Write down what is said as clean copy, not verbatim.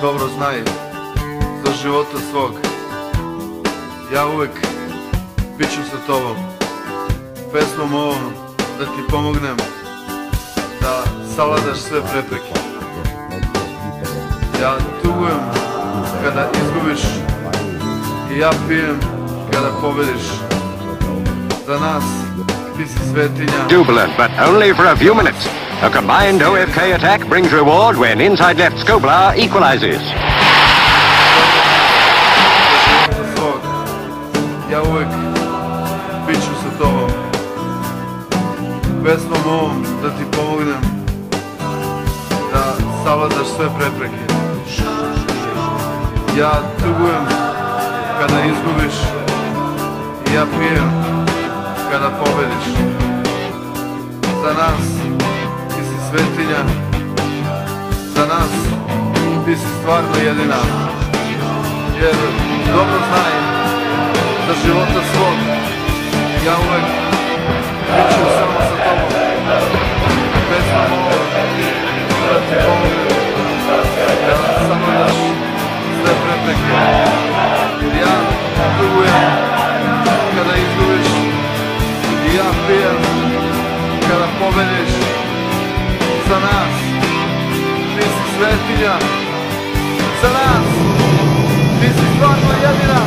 Dobro znaj za života svog, ja uvek bit ću sa tobom. Pesmom ovom da ti pomognem da savladaš sve prepreke. Ja tugujem kada izgubiš i ja pijem kada pobediš. Za nas ti si svetinja. Jubilant, but only for a few minutes. A combined OFK attack brings reward when inside left Skoblar equalizes. Ja uvek bit ću sa tobom. Pesmom ovom da ti pomognem da savladaš sve prepreke. Ja tugujem kada izgubiš i ja pijem kada pobediš. Za nas ti si svetinja, za nas ti si stvarno jedina. Jer dobro znaj za života svog, ja uvek bit ću samo sa tobom. Pesmom ovo da ti pomognem da savladaš sve prepreke. Jer ja tugujem kada izgubiš i ja pijem kada pobediš. Za nas ti si svetinja, za nas ti si stvarno jedina.